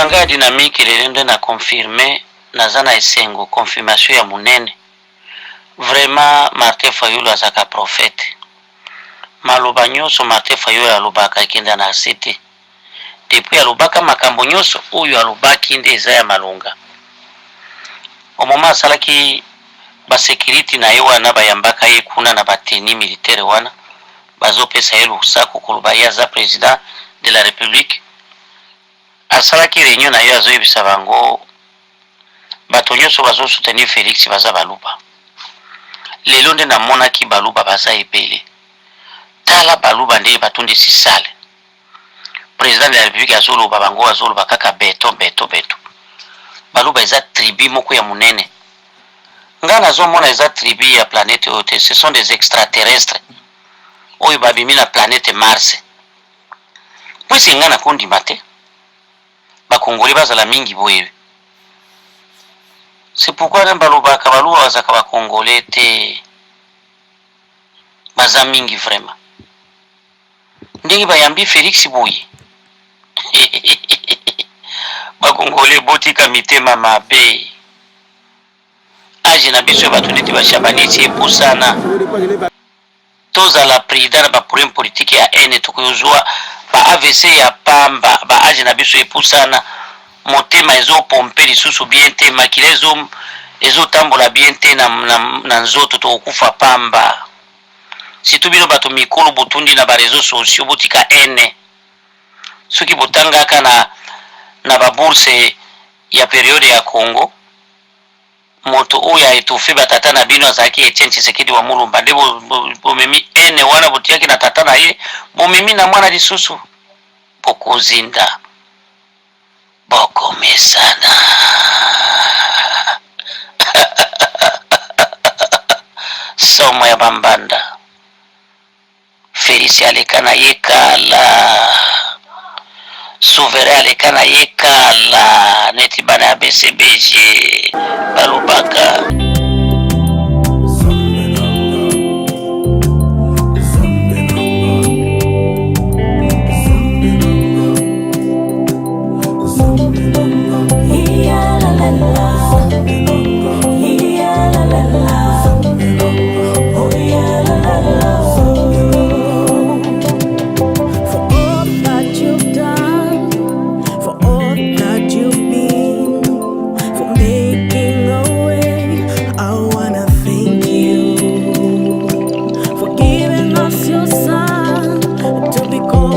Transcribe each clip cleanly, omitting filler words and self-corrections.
nanga dynamique lelende na confirmer naza na esengo confirmation ya munene. Vraiment Martin Fayulu azaka prophète. Maloba nyonso Martin Fayulu alobaka ekenda na cité. Depuis alobaka makambo nyonso oyo alobaki nde eza ya malonga. Au moment asalaki ba sécurité na ye wana bayambaka ye kuna na bateni militaire wana bazopesa ye lusako koloba ye aza président de la république. Asalaki réunion na ye azoyebisa bango bato nyonso bazosoutenir Félix baza baluba. Lelo nde namonaki baluba baza ebele. Tala baluba nde batundi sisale. Président de la république azoloba bango azoloba kaka beto. Baluba eza tribu moko ya munene. Nga nazomona eza tribu ya planète oyo, ce sont des extraterrestres oyo babimi na planète Mars. Pwisi nga nakondima te bakongoli bazala mingi boye. C'est pourquoi na balobaka baluba bazaka bakongole te baza mingi vraiment. Ndenge bayambi Félix boye bakongole botika mitema mabe. Aji na biso bato neti bashabani eti epusana tozala président na baproblème politique ya ene tokozwa ba AVC ya pamba ba aji na biso epusana motema ezopompe lisusu bien te makila ezotambola bien te na nzoto tokokufa pamba. Situ bino bato mikolo botundi na bareseaux sociaux botika ene soki botangaka na babourse ya periode ya Congo moto oya etufe batata na bino azaki Etienne Tshisekedi wa Mulumba nde bomemi ene wana botiaki na tata na ye bomemi na mwana lisusu bokozinda bokomesana. Somo ya bambanda Félix alekana yekala souverain alekana yekala neti bana ya BCBG balobaka.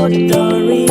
Glory.